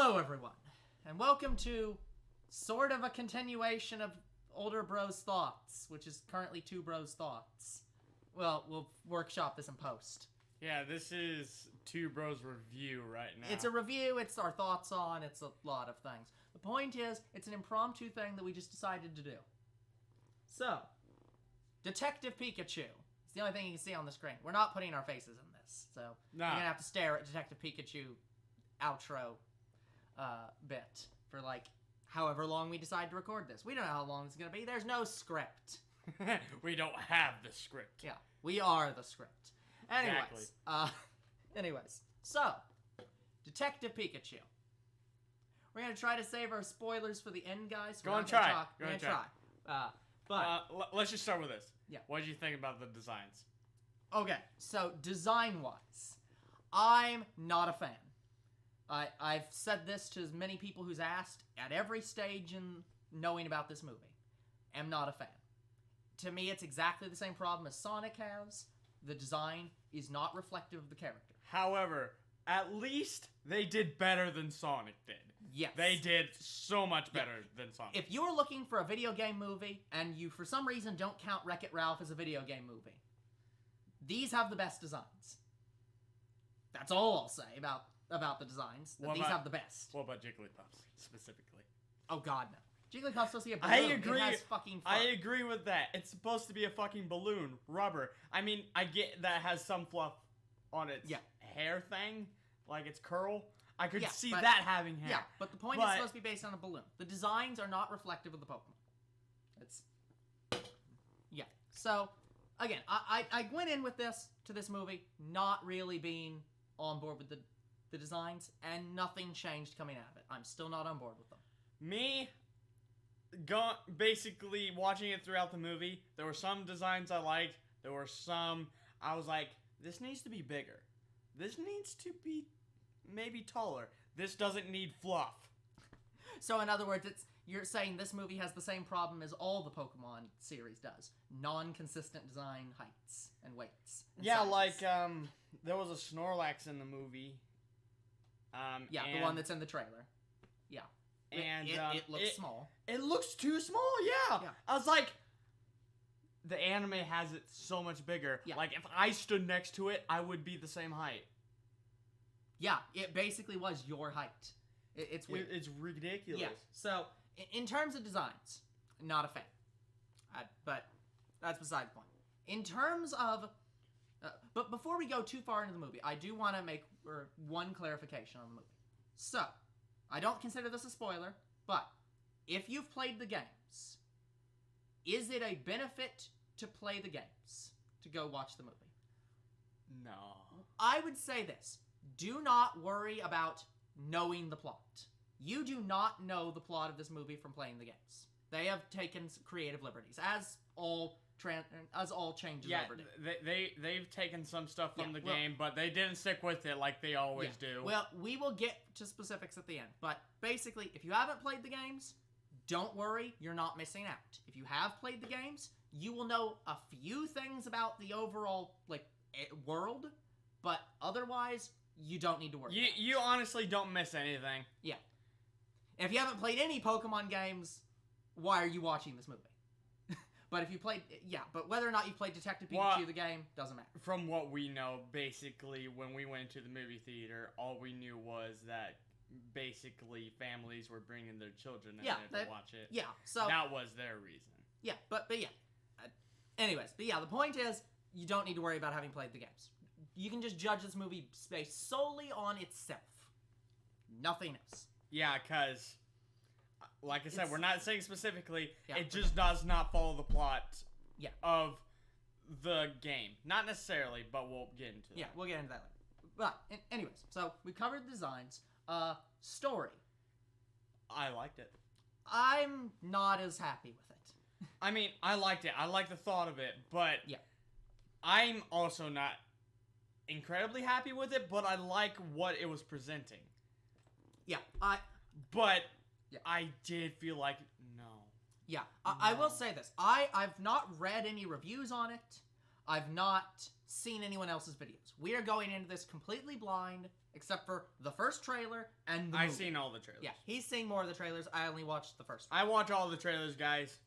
Hello, everyone, and welcome to sort of a continuation of Older Bros Thoughts, which is currently Two Bros Thoughts. Well, we'll workshop this in post. Yeah, this is Two Bros Review right now. It's a review, it's our thoughts on, it's a lot of things. The point is, it's an impromptu thing that we just decided to do. So, Detective Pikachu. It's the only thing you can see on the screen. We're not putting our faces in this, so Nah. you're gonna have to stare at Detective Pikachu outro bit for like however long we decide to record this. We don't know how long it's gonna be. There's no script. We don't have the script. Yeah, we are the script. Anyways, so Detective Pikachu. We're gonna try to save our spoilers for the end, guys. So Go and try. Go and try. But Let's just start with this. Yeah. What did you think about the designs? okay, so design-wise, I'm not a fan. I've said this to as many people who's asked at every stage in knowing about this movie. Am not a fan. To me, it's exactly the same problem as Sonic has. The design is not reflective of the character. However, at least they did better than Sonic did. Yes. They did so much better than Sonic. If you're looking for a video game movie, and you for some reason don't count Wreck-It Ralph as a video game movie, these have the best designs. That's all I'll say about the designs. That What these about- have the best. What about Jigglypuffs, specifically? Oh god, no. Jigglypuff's supposed to be a balloon. I agree. It has fucking fur. I agree with that. It's supposed to be a fucking balloon, rubber. I mean, I get that it has some fluff on its hair thing, like its curl. I could see but- that having hair. Yeah, but the point is supposed to be based on a balloon. The designs are not reflective of the Pokemon. It's... Yeah. So, again, I went in with this movie not really being on board with the designs, and nothing changed coming out of it. I'm still not on board with them. Me, basically watching it throughout the movie, there were some designs I liked. There were some I was like, this needs to be bigger. This needs to be maybe taller. This doesn't need fluff. So, in other words, you're saying this movie has the same problem as all the Pokemon series does. Non-consistent design heights and weights. And Yeah, sizes. like, there was a Snorlax in the movie. The one that's in the trailer. Yeah. And it looks small. It looks too small, yeah. Yeah. I was like, the anime has it so much bigger. Yeah. Like, if I stood next to it, I would be the same height. Yeah, it basically was your height. It's weird. It's ridiculous. Yeah. So, in terms of designs, not a fan. But that's beside the point. In terms of... but before we go too far into the movie, I do want to make one clarification on the movie. So, I don't consider this a spoiler, but if you've played the games, is it a benefit to play the games to go watch the movie? No. I would say this. Do not worry about knowing the plot. You do not know the plot of this movie from playing the games. They have taken creative liberties, as all changes ever do. They've taken some stuff from the game, but they didn't stick with it like they always do. Well, we will get to specifics at the end, but basically, if you haven't played the games, don't worry, you're not missing out. If you have played the games, you will know a few things about the overall world, but otherwise, you don't need to worry. You honestly don't miss anything. Yeah. And if you haven't played any Pokemon games, why are you watching this movie? But if you played, but whether or not you played Detective Pikachu the game, doesn't matter. From what we know, basically, when we went to the movie theater, all we knew was that basically families were bringing their children in there to watch it. Yeah, so... That was their reason. Yeah, but yeah. Anyways, but yeah, the point is, you don't need to worry about having played the games. You can just judge this movie based solely on itself. Nothing else. Yeah, because... Like I said, we're not saying specifically. Yeah, it just does not follow the plot of the game. Not necessarily, but we'll get into that. Yeah, we'll get into that later. But, anyways, so we covered designs. Story. I liked it. I'm not as happy with it. I mean, I liked it. I like the thought of it, but I'm also not incredibly happy with it, but I like what it was presenting. Yeah, But... Yeah. I did feel like, no. Yeah, I will say this. I've not read any reviews on it. I've not seen anyone else's videos. We are going into this completely blind except for the first trailer and the I've movie. seen all the trailers. Yeah, he's seen more of the trailers. I only watched the first one. I watch all the trailers, guys.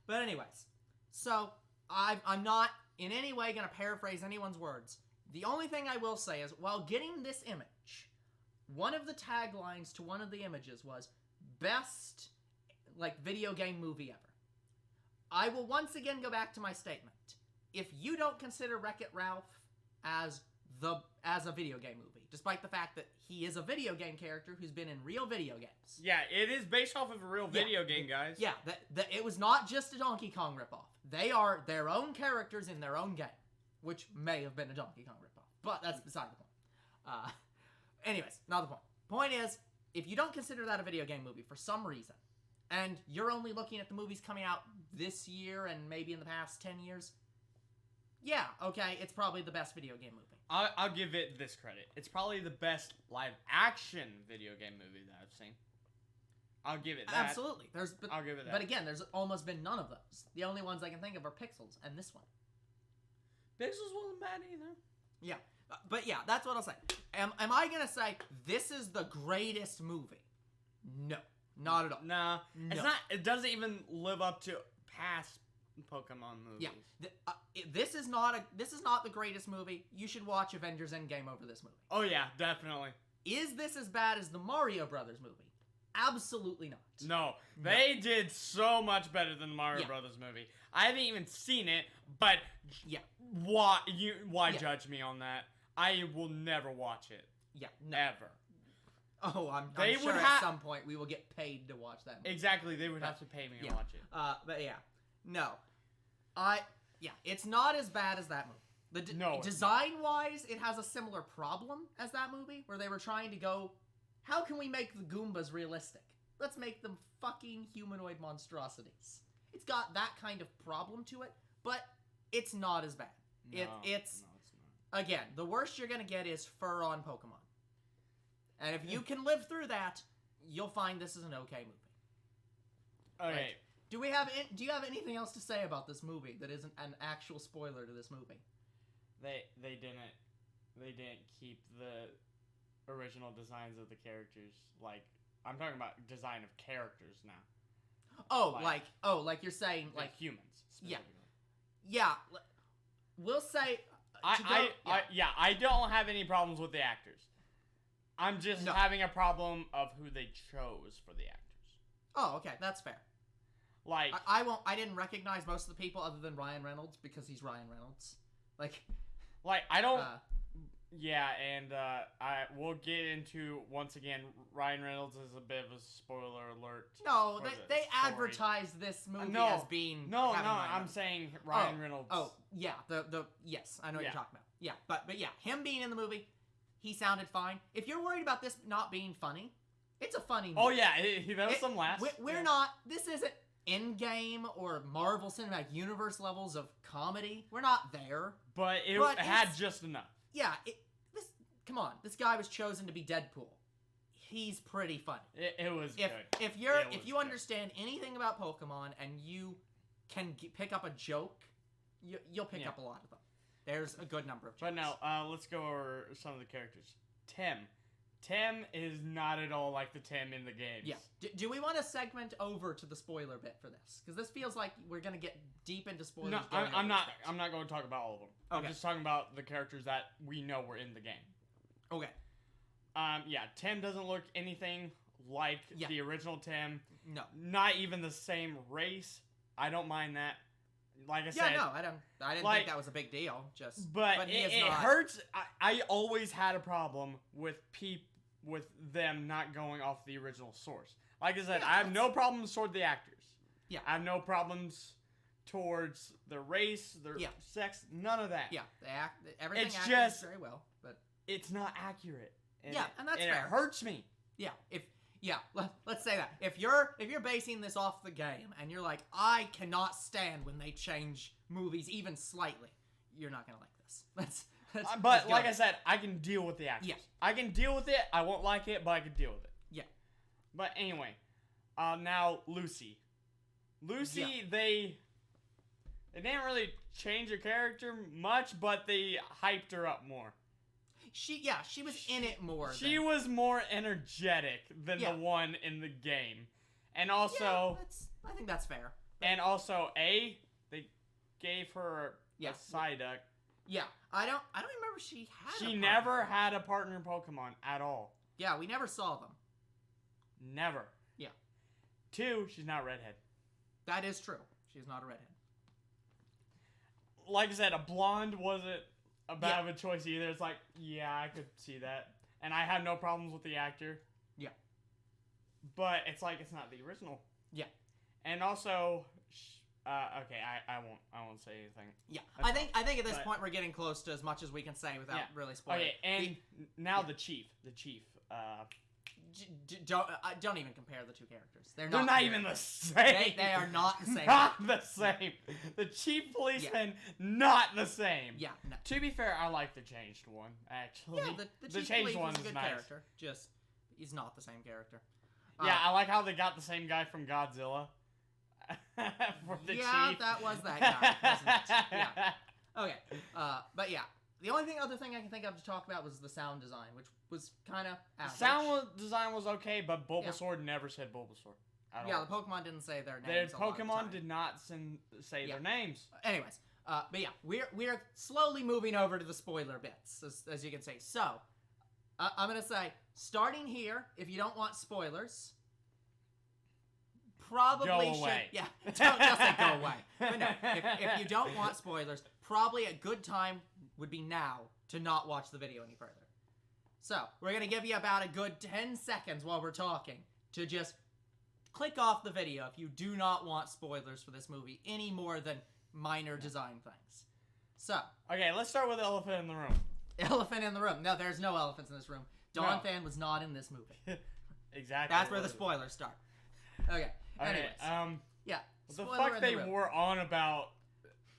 But anyways, so I'm not in any way going to paraphrase anyone's words. The only thing I will say is, while getting this image, one of the taglines to one of the images was, best, like, video game movie ever. I will once again go back to my statement. If you don't consider Wreck-It Ralph as a video game movie, despite the fact that he is a video game character who's been in real video games. Yeah, it is based off of a real video game, guys. Yeah, that it was not just a Donkey Kong ripoff. They are their own characters in their own game, which may have been a Donkey Kong ripoff, but that's beside the point. Anyways, not the point. Point is, if you don't consider that a video game movie for some reason, and you're only looking at the movies coming out this year and maybe in the past 10 years, yeah, okay, it's probably the best video game movie. I'll give it this credit. It's probably the best live-action video game movie that I've seen. I'll give it that. Absolutely. I'll give it that. But again, there's almost been none of those. The only ones I can think of are Pixels and this one. Pixels wasn't bad either. Yeah. But yeah, that's what I'll say. Am I going to say this is the greatest movie? No. Not at all. Nah. No. It's not. It doesn't even live up to past Pokemon movies. Yeah. This is not the greatest movie. You should watch Avengers Endgame over this movie. Oh yeah, definitely. Is this as bad as the Mario Brothers movie? Absolutely not. No, they did so much better than the Mario Brothers movie. I haven't even seen it, but yeah, why judge me on that? I will never watch it. Yeah, no. Ever. Oh, I'm They sure would at some point we will get paid to watch that movie. Exactly, they would have to pay me to watch it. But yeah, no, it's not as bad as that movie. Design-wise, it has a similar problem as that movie, where they were trying to go, how can we make the Goombas realistic? Let's make them fucking humanoid monstrosities. It's got that kind of problem to it, but it's not as bad. It's not. Again, the worst you're gonna get is fur on Pokemon. And if you can live through that, you'll find this is an okay movie. Okay. Do you have anything else to say about this movie that isn't an actual spoiler to this movie? They didn't keep the original designs of the characters. Like, I'm talking about design of characters now. Oh, like you're saying, like humans. Yeah. We'll say. I don't have any problems with the actors. I'm just having a problem of who they chose for the actors. Oh, okay, that's fair. Like, I didn't recognize most of the people other than Ryan Reynolds because he's Ryan Reynolds. Like I don't. We'll get into, once again, Ryan Reynolds is a bit of a spoiler alert. No, they advertised this movie as being. No, I'm saying Ryan Reynolds. Oh, yeah, yes, I know what you're talking about. Yeah, but yeah, him being in the movie, he sounded fine. If you're worried about this not being funny, it's a funny movie. Oh yeah, there was some laughs. We're not. This isn't Endgame or Marvel Cinematic Universe levels of comedy. We're not there. But it had just enough. Yeah. Come on. This guy was chosen to be Deadpool. He's pretty funny. It was good. If you understand anything about Pokemon and you can pick up a joke, you'll pick up a lot of them. There's a good number of jokes. But now, let's go over some of the characters. Tim is not at all like the Tim in the games. Yeah. Do we want to segment over to the spoiler bit for this? Because this feels like we're gonna get deep into spoilers. No, I'm not going to talk about all of them. Okay. I'm just talking about the characters that we know were in the game. Okay. Tim doesn't look anything like the original Tim. No. Not even the same race. I don't mind that. Like I said. Yeah, no, I didn't think that was a big deal. But it hurts. I always had a problem with them not going off the original source. Like I said, I have no problems toward the actors. Yeah. I have no problems towards the race, their sex, none of that. Yeah, everything it's acts very well, but it's not accurate. And and that's fair. It hurts me. Yeah, let's say that. If you're basing this off the game and you're like, I cannot stand when they change movies even slightly, you're not gonna like this. But like I said, I can deal with the actors. Yeah. I can deal with it. I won't like it, but I can deal with it. Yeah. But anyway, now Lucy. They didn't really change her character much, but they hyped her up more. she was in it more. She was more energetic than Yeah. the one in the game. And Yeah, also, I think that's fair. they gave her Yeah. a Psyduck. Yeah, I don't remember she had. She a never partner. had a partner Pokemon at all. Yeah, we never saw them. Never. Yeah. 2, she's not redhead. That is true. She's not a redhead. Like I said, a blonde wasn't a bad Yeah. of a choice either. It's like, yeah, I could see that. And I have no problems with the actor. Yeah. But it's like, it's not the original. Yeah. And also, okay, I won't say anything. Yeah, That's I think at this but- point we're getting close to as much as we can say without Yeah. really spoiling. Okay, and now yeah. the chief. Don't even compare the two characters. They're They're not. not even the same. They are not the same. Not the same. The chief policeman, not the same. Yeah, no. To be fair, I like the changed one, actually. Yeah, the Chief changed Police one is a is good nice. character. Just he's not the same character. Yeah, I like how they got the same guy from Godzilla. For the yeah, chief. that was that guy. Wasn't it? Yeah. Okay. But yeah, the only other thing I can think of to talk about was the sound design, which was kind of average. Design was okay, but Bulbasaur never said Bulbasaur. At Yeah, all. the Pokemon didn't say their Their names. a lot of the Pokemon time. did not say Yeah. their names. Anyways, but yeah, we're slowly moving over to the spoiler bits, as you can see. So, I'm gonna say, starting here, if you don't want spoilers, probably Go should. away. Yeah, don't just say go away. But no, if you don't want spoilers, probably a good time would be now to not watch the video any further. So, we're gonna give you about a good 10 seconds while we're talking to just click off the video if you do not want spoilers for this movie any more than minor design things. So, Okay, let's start with the elephant in the room. elephant in the room. No, there's no elephants in this room. Dawn No. Fan was not in this movie. Exactly. That's where the what it is. spoilers start. Okay. Okay, Anyways, yeah. the spoiler fuck in they the room. were on about,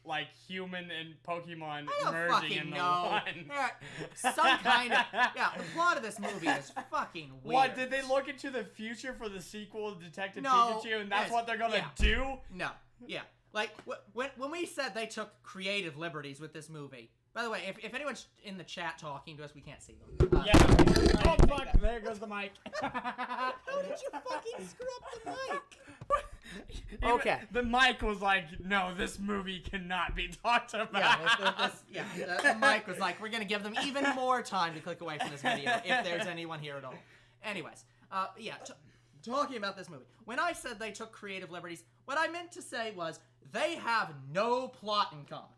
like, human and Pokemon I don't merging fucking into know. one. There- some kind of yeah. The plot of this movie is fucking weird. What, did they look into the future for the sequel of Detective No, Pikachu, and that's yes, what they're gonna yeah. do? No. Yeah. Like when we said they took creative liberties with this movie. By the way, if anyone's in the chat talking to us, we can't see them. Yeah. Oh fuck! There goes the mic. How did you fucking screw up the mic? Okay. The mic was like, "No, this movie cannot be talked about." The mic was like, we're gonna give them even more time to click away from this video if there's anyone here at all. Anyways, talking about this movie. When I said they took creative liberties, what I meant to say was they have no plot in common.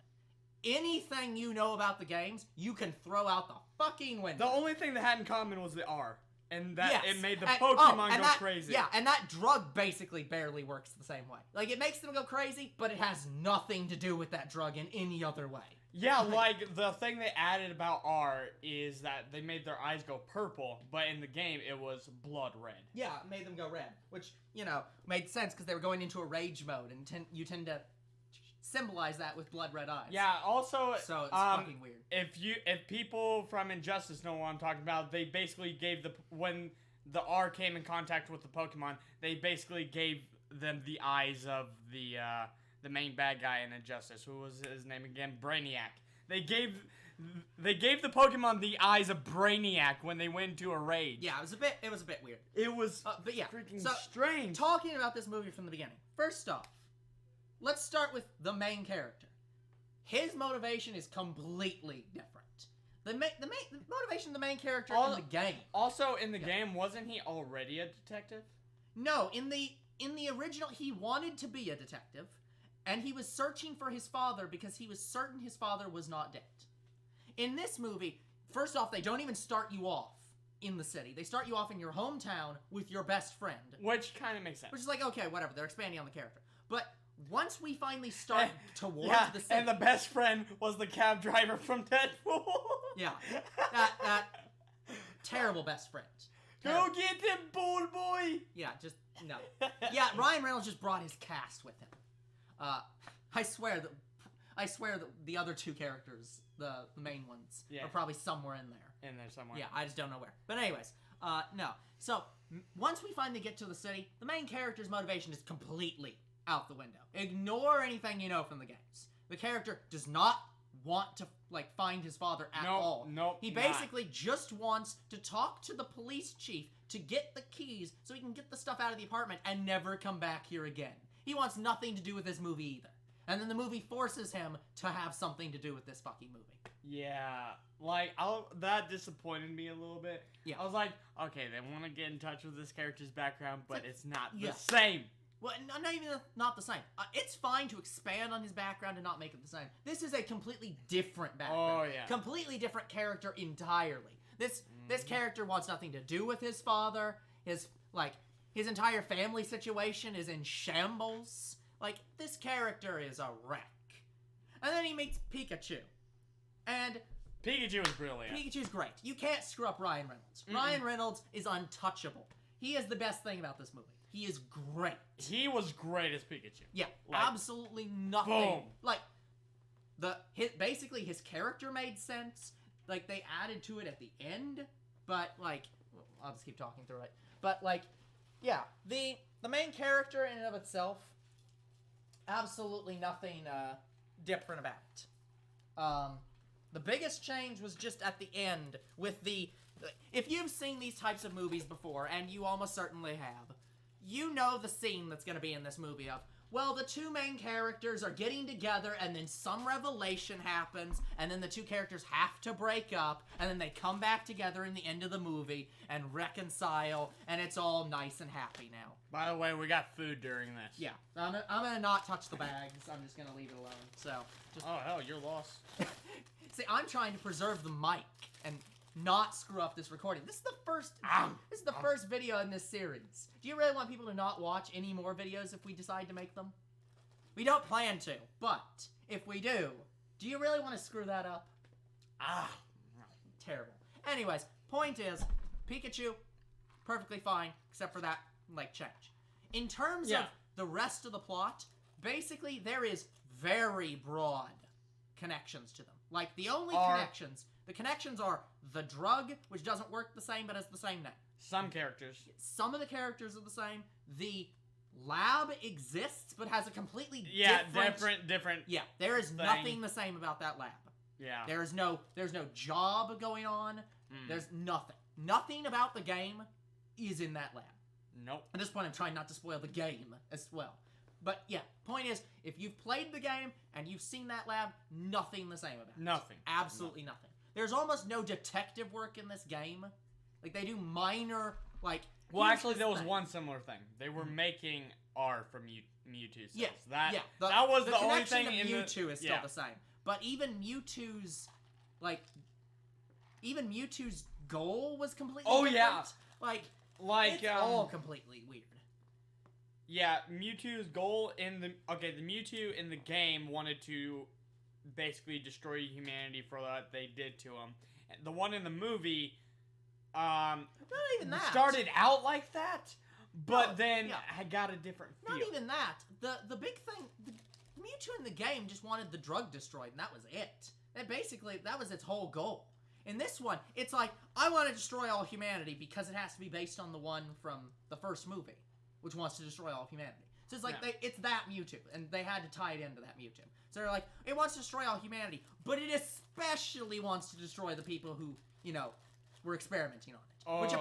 Anything you know about the games, you can throw out the fucking window. The only thing they had in common was the R, and that Yes. it made the And- Pokemon and go that, crazy. Yeah, and that drug basically barely works the same way. Like, it makes them go crazy, but it has nothing to do with that drug in any other way. Yeah, like, the thing they added about R is that they made their eyes go purple, but in the game it was blood red. Yeah, it made them go red, which, made sense because they were going into a rage mode, and you tend to symbolize that with blood red eyes. Yeah, also, So it's fucking weird. if people from Injustice know what I'm talking about, they basically gave when the R came in contact with the Pokemon, they basically gave them the eyes of the main bad guy in Injustice. Who was his name again? Brainiac. They gave the Pokemon the eyes of Brainiac when they went into a rage. Yeah, it was a bit weird. It was But yeah, freaking so strange. talking about this movie from the beginning. First off, let's start with the main character. His motivation is completely different. The motivation of the main character in the game. Also, in the game, wasn't he already a detective? No, in the original, he wanted to be a detective, and he was searching for his father because he was certain his father was not dead. In this movie, first off, they don't even start you off in the city. They start you off in your hometown with your best friend. Which kind of makes sense. Which is like, okay, whatever, they're expanding on the character. But once we finally start towards the city... and the best friend was the cab driver from Deadpool. Yeah, that terrible best friend. Go get him, bald boy! Yeah, just, no. Yeah, Ryan Reynolds just brought his cast with him. I swear that the other two characters, the main ones, are probably somewhere in there. In there somewhere. Yeah, I just don't know where. But anyways, no. So, once we finally get to the city, the main character's motivation is completely out the window. Ignore anything you know from the games. The character does not want to like find his father at Nope, all. nope, He not. basically just wants to talk to the police chief to get the keys so he can get the stuff out of the apartment and never come back here again. He wants nothing to do with this movie either. And then the movie forces him to have something to do with this fucking movie. Yeah, like that disappointed me a little bit. Yeah. I was like, okay, they want to get in touch with this character's background, but it's not Yeah. the same. Well, not even not the same. It's fine to expand on his background and not make it the same. This is a completely different background. Oh, yeah. Completely different character entirely. This character wants nothing to do with his father. His entire family situation is in shambles. Like, this character is a wreck. And then he meets Pikachu. And Pikachu was brilliant. Pikachu's great. You can't screw up Ryan Reynolds. Ryan Reynolds is untouchable. He is the best thing about this movie. He is great. He was great as Pikachu. Yeah, Like, absolutely nothing. boom. Like, basically his character made sense. Like, they added to it at the end, but like, I'll just keep talking through it. But like, yeah, the main character in and of itself, absolutely nothing different about. The biggest change was just at the end with the. If you've seen these types of movies before, and you almost certainly have, you know the scene that's going to be in this movie of, well, the two main characters are getting together, and then some revelation happens, and then the two characters have to break up, and then they come back together in the end of the movie and reconcile, and it's all nice and happy now. By the way, we got food during this. Yeah, I'm going to not touch the bags. I'm just going to leave it alone. So, just Oh, hell, you're lost. see, I'm trying to preserve the mic and not screw up this recording. This is the first. This is the first video in this series. Do you really want people to not watch any more videos if we decide to make them? We don't plan to, but if we do you really want to screw that up? Terrible. Anyways, point is, Pikachu, perfectly fine, except for that, like, change. In terms of the rest of the plot, basically, there is very broad connections to them. Like, the only connections are the drug, which doesn't work the same, but has the same name. Some characters. Some of the characters are the same. The lab exists, but has a completely different. Yeah, there is nothing the same about that lab. Yeah. There's no job going on. There's nothing. Nothing about the game is in that lab. Nope. At this point, I'm trying not to spoil the game as well. But yeah, point is, if you've played the game and you've seen that lab, nothing the same about it. Nothing. Absolutely nothing. There's almost no detective work in this game. Like, they do minor, like... Well, actually, there was one similar thing. They were making R from Mewtwo cells. Yeah, that was the only connection thing to in Mewtwo is still the same. But even Mewtwo's goal was completely different. Yeah. Like it's all completely weird. Yeah, Mewtwo's goal in the Mewtwo in the game wanted to basically destroy humanity for what they did to him. The one in the movie, not even that. started out like that, but then had got a different feel. Not even that. The big thing, the Mewtwo in the game just wanted the drug destroyed, and that was it. And basically, that was its whole goal. In this one, it's like, I want to destroy all humanity because it has to be based on the one from the first movie, which wants to destroy all humanity. So it's like, it's that Mewtwo, and they had to tie it into that Mewtwo. So they're like, it wants to destroy all humanity, but it especially wants to destroy the people who, were experimenting on it. Which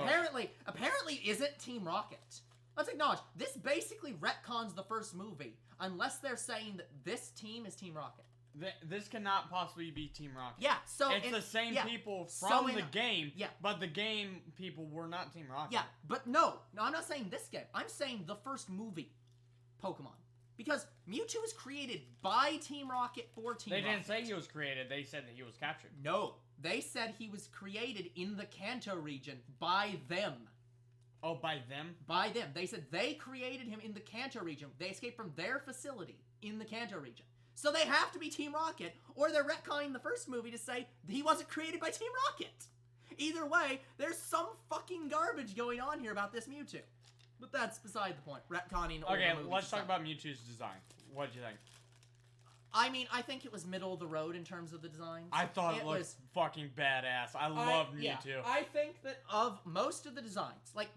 apparently isn't Team Rocket. Let's acknowledge, this basically retcons the first movie, unless they're saying that this team is Team Rocket. This cannot possibly be Team Rocket. Yeah, so... It's the same people from the game, but the game people were not Team Rocket. Yeah, but no, I'm not saying this game. I'm saying the first movie Pokemon. Because Mewtwo was created by Team Rocket for Team Rocket. They didn't say he was created, they said that he was captured. No, they said he was created in the Kanto region by them. Oh, by them? By them. They said they created him in the Kanto region. They escaped from their facility in the Kanto region. So they have to be Team Rocket, or they're retconning the first movie to say he wasn't created by Team Rocket. Either way, there's some fucking garbage going on here about this Mewtwo. But that's beside the point. Retconning older Okay, movies let's talk aside. about Mewtwo's design. What'd you think? I mean, I think it was middle of the road in terms of the designs. I thought it looked fucking badass. I love Mewtwo. Yeah, I think that of most of the designs, like,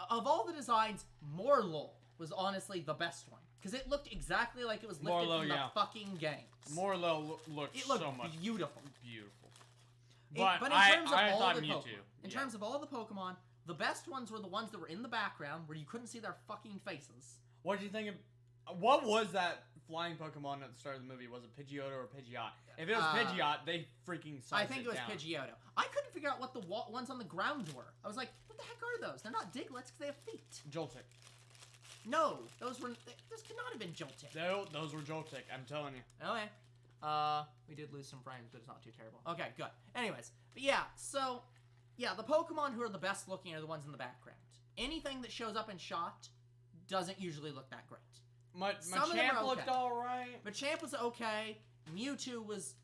of all the designs, Morlul was honestly the best one. because it looked exactly like it was lifted Morlo, from yeah. the fucking games. Morlo looked It looked so much beautiful. beautiful. But in I terms of all thought the Mewtwo. Pokemon, in terms of all the Pokemon, the best ones were the ones that were in the background where you couldn't see their fucking faces. What did you think of... What was that flying Pokemon at the start of the movie? Was it Pidgeotto or Pidgeot? If it was Pidgeot, they freaking sucked I think it was down. Pidgeotto. I couldn't figure out what the ones on the ground were. I was like, what the heck are those? They're not Diglets because they have feet. Joltik. No, those could not have been Joltik. Those were Joltik, I'm telling you. Okay. We did lose some frames, but it's not too terrible. Okay, good. Anyways, but yeah, so, yeah, the Pokemon who are the best looking are the ones in the background. Anything that shows up in shot doesn't usually look that great. Some of them Machamp are looked okay. alright. Machamp was okay. Mewtwo was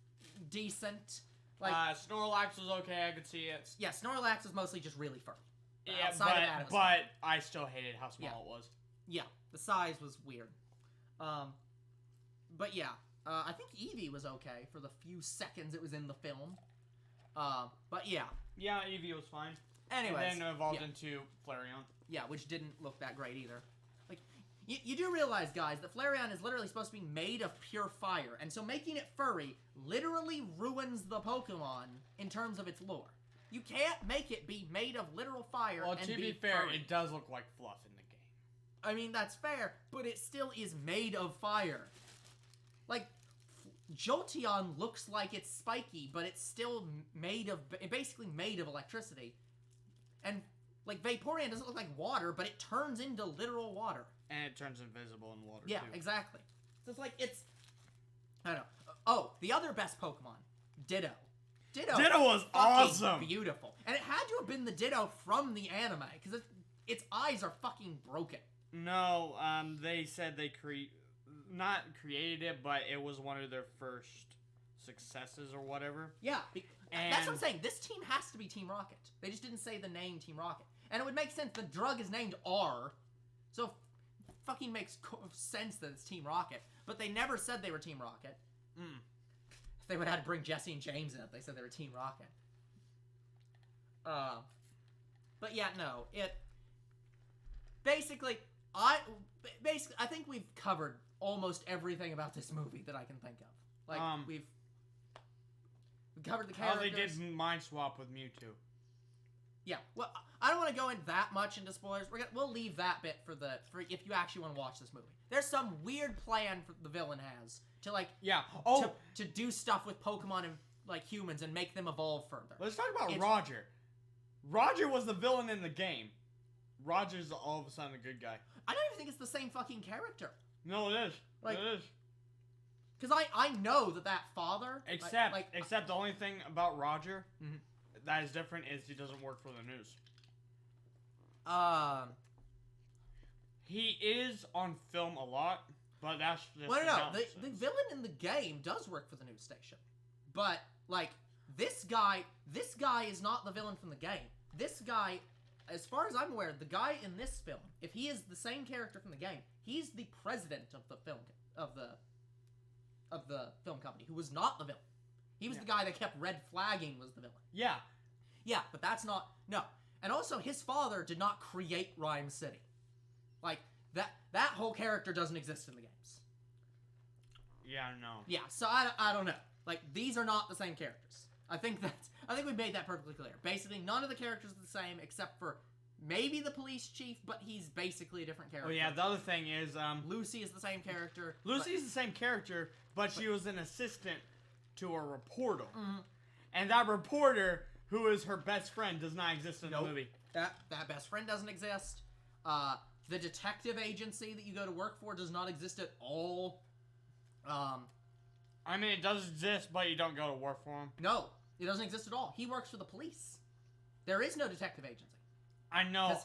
decent. Like, Snorlax was okay, I could see it. yeah, Snorlax was mostly just really furry. Yeah, Outside of that, it was fine. but I still hated how small Yeah. it was. Yeah, the size was weird. But yeah, I think Eevee was okay for the few seconds it was in the film. But yeah. Yeah, Eevee was fine. Anyways. And then evolved yeah. into Flareon. Yeah, which didn't look that great either. Like, you do realize, guys, that Flareon is literally supposed to be made of pure fire, and so making it furry literally ruins the Pokemon in terms of its lore. You can't make it be made of literal fire Well, and to be fair, furry. it does look like fluff in the game. I mean, that's fair, but it still is made of fire. Like, Jolteon looks like it's spiky, but it's still basically made of electricity. And, like, Vaporeon doesn't look like water, but it turns into literal water. And it turns invisible in water, Yeah, too. exactly. So it's like, I don't know. Oh, the other best Pokemon, Ditto. Ditto was awesome! Beautiful. And it had to have been the Ditto from the anime, because its eyes are fucking broken. No, they said they not created it, but it was one of their first successes or whatever. Yeah, that's what I'm saying. This team has to be Team Rocket. They just didn't say the name Team Rocket. And it would make sense. The drug is named R, so it fucking makes sense that it's Team Rocket. But they never said they were Team Rocket. If they would have had to bring Jesse and James in if they said they were Team Rocket. But yeah, no. Basically, I think we've covered almost everything about this movie that I can think of. Like, we covered the characters. How they did Mind Swap with Mewtwo. Yeah, well, I don't want to go in that much into spoilers. We'll leave that bit for if you actually want to watch this movie. There's some weird plan the villain has to, like, Yeah. to do stuff with Pokemon and, like, humans and make them evolve further. Let's talk about Roger. Roger was the villain in the game. Roger's all of a sudden a good guy. I don't even think it's the same fucking character. No, it is. Like, it is. Because I know that father... Except the only thing about Roger Mhm. that is different is he doesn't work for the news. He is on film a lot, but that's just... Well, no. The villain in the game does work for the news station. But, like, this guy is not the villain from the game. This guy, as far as I'm aware, the guy in this film, if he is the same character from the game, he's the president of the film company, who was not the villain. He was the guy that kept red flagging was the villain. Yeah. Yeah, but that's not... No. And also, his father did not create Rhyme City. Like, that whole character doesn't exist in the games. Yeah, no. Yeah, so I don't know. Like, these are not the same characters. I think we made that perfectly clear. Basically, none of the characters are the same, except for maybe the police chief, but he's basically a different character. Oh, yeah, the other thing is... Lucy is the same character. Lucy's the same character, but she was an assistant to a reporter. Mm-hmm. And that reporter, who is her best friend, does not exist in the movie. That best friend doesn't exist. The detective agency that you go to work for does not exist at all. I mean, it does exist, but you don't go to work for him. No, it doesn't exist at all. He works for the police. There is no detective agency. I know,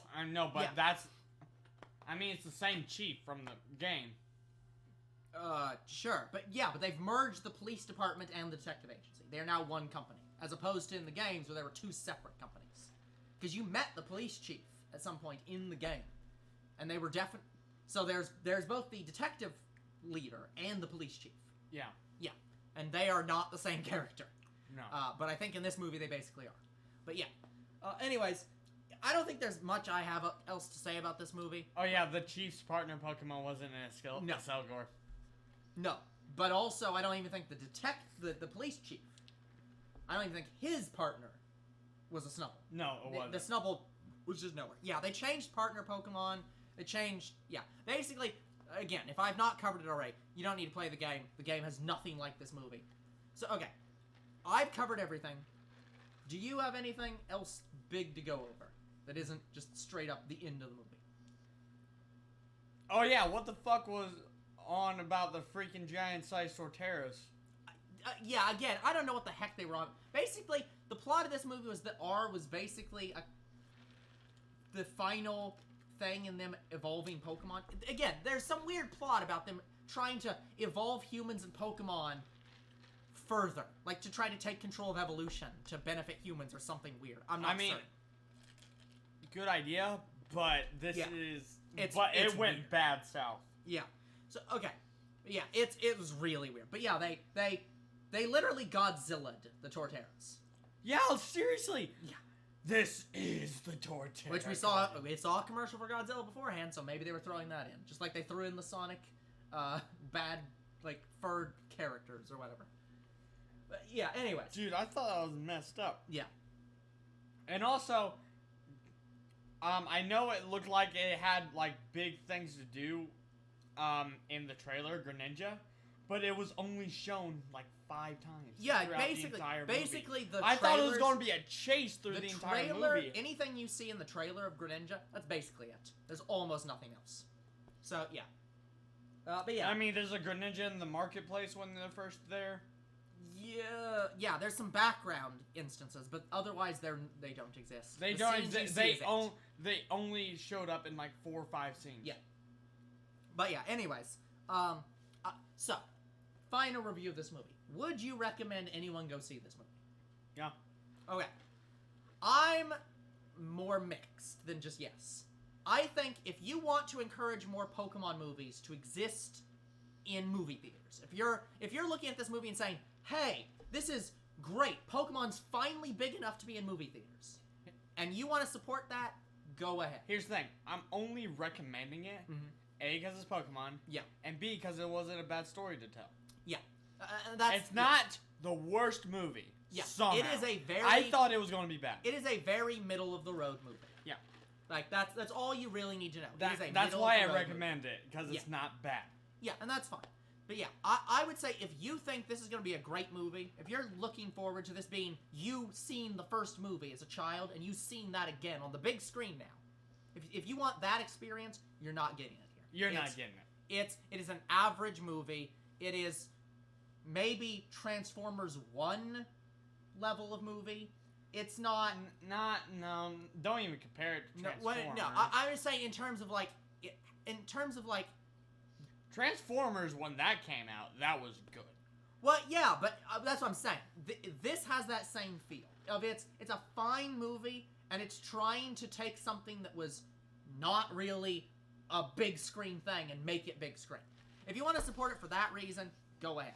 but yeah. that's... I mean, it's the same chief from the game. Sure. But they've merged the police department and the detective agency. They are now one company, as opposed to in the games where there were two separate companies. Because you met the police chief at some point in the game. And they were definitely... So there's both the detective leader and the police chief. Yeah. Yeah. And they are not the same character. No. But I think in this movie they basically are. But yeah. Anyways, I don't think there's much I have else to say about this movie. Oh yeah, the Chief's partner Pokemon wasn't in a skill. No. Selgor. No, but also I don't even think the police chief. I don't even think his partner was a Snubble. No, it wasn't. The Snubble was just nowhere. Yeah, they changed partner Pokemon. They changed. Yeah, basically, again, if I've not covered it already, you don't need to play the game. The game has nothing like this movie. So okay, I've covered everything. Do you have anything else big to go over that isn't just straight up the end of the movie? Oh yeah, what the fuck was on about the freaking giant-sized Torteras? Yeah, again, I don't know what the heck they were on. Basically, the plot of this movie was that R was basically the final thing in them evolving Pokemon. Again, there's some weird plot about them trying to evolve humans and Pokemon further. Like, to try to take control of evolution to benefit humans or something weird. I'm not certain. Good idea, but this Yeah. is... It's it went weird. bad south. Yeah. So, okay. Yeah, it was really weird. But yeah, they literally Godzilla'd the Torteras. Yeah, seriously. Yeah. This is the Torterra. Which we saw a commercial for Godzilla beforehand, so maybe they were throwing that in. Just like they threw in the Sonic, bad, like, furred characters or whatever. But yeah, anyways. Dude, I thought that was messed up. Yeah. And also, I know it looked like it had, like, big things to do, in the trailer, Greninja, but it was only shown, like, 5 times. Yeah, throughout the entire basically movie. the I thought it was trailers- going to be a chase through the entire trailer, movie. anything you see in the trailer of Greninja, that's basically it. There's almost nothing else. So, yeah. But yeah. I mean, there's a Greninja in the marketplace when they're first there. Yeah, there's some background instances, but otherwise they don't exist. They The don't scenes you exist. see is it. They only showed up in like 4 or 5 scenes. Yeah. But yeah, anyways, so final review of this movie. Would you recommend anyone go see this movie? Yeah. Okay. I'm more mixed than just yes. I think if you want to encourage more Pokemon movies to exist in movie theaters, if you're looking at this movie and saying, "Hey, this is great. Pokemon's finally big enough to be in movie theaters," and you want to support that, go ahead. Here's the thing. I'm only recommending it, A, because it's Pokemon, Yeah. and B, because it wasn't a bad story to tell. Yeah. It's not the worst movie. Yeah. Somehow. It is a very... I thought it was going to be bad. It is a very middle-of-the-road movie. Yeah. Like, that's all you really need to know. That's why I recommend it, because it's not bad. Yeah, and that's fine. But yeah, I would say if you think this is going to be a great movie, if you're looking forward to this being, you seen the first movie as a child, and you've seen that again on the big screen now, if you want that experience, you're not getting it here. You're not getting it. It is an average movie. It is maybe Transformers 1 level of movie. It's not... No, don't even compare it to Transformers. No, I would say in terms of like... Transformers, when that came out, that was good. Well, yeah, but that's what I'm saying. This has that same feel. It's a fine movie, and it's trying to take something that was not really a big screen thing and make it big screen. If you want to support it for that reason, go ahead.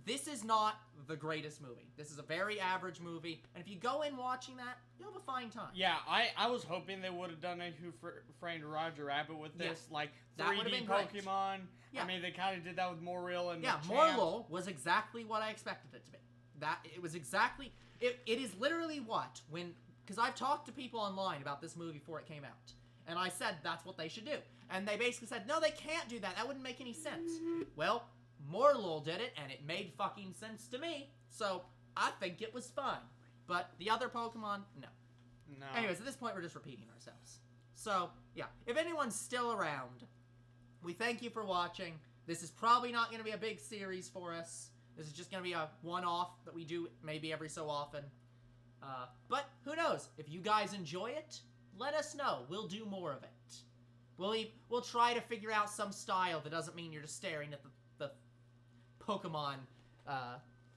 This is not the greatest movie. This is a very average movie, and if you go in watching that, you'll have a fine time. Yeah, I was hoping they would have done a Who Framed Roger Rabbit with this, like that would've 3D been great. Pokemon. Yeah. I mean, they kind of did that with Morreal and Yeah, Machamp. Morlul was exactly what I expected it to be. It was exactly... It is literally what, because I've talked to people online about this movie before it came out, and I said that's what they should do. And they basically said, no, they can't do that. That wouldn't make any sense. Well, Morlul did it, and it made fucking sense to me, so I think it was fun. But the other Pokemon, no. No. Anyways, at this point, we're just repeating ourselves. So, yeah, if anyone's still around, we thank you for watching. This is probably not going to be a big series for us. This is just going to be a one-off that we do maybe every so often. But who knows? If you guys enjoy it, let us know. We'll do more of it. We'll try to figure out some style that doesn't mean you're just staring at the Pokemon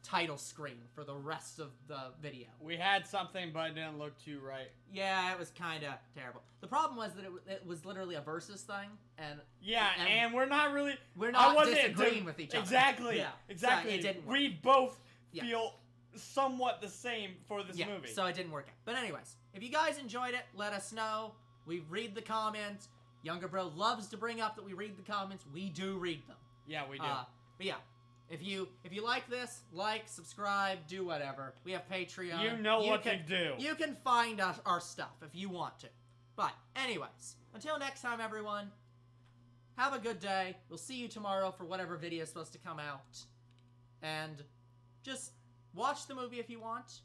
title screen for the rest of the video. We had something, but it didn't look too right. Yeah, it was kind of terrible. The problem was that it was literally a versus thing, and and we're not really... we're not disagreeing with each other. Exactly. Yeah. Exactly. So it didn't work. We both Yeah. feel somewhat the same for this yeah, movie. so it didn't work out. But anyways, if you guys enjoyed it, let us know. We read the comments. Younger Bro loves to bring up that we read the comments. We do read them. Yeah, we do. But yeah, if you like this, like, subscribe, do whatever. We have Patreon. You know what to do. You can find our stuff if you want to. But anyways, until next time, everyone, have a good day. We'll see you tomorrow for whatever video is supposed to come out. And just watch the movie if you want.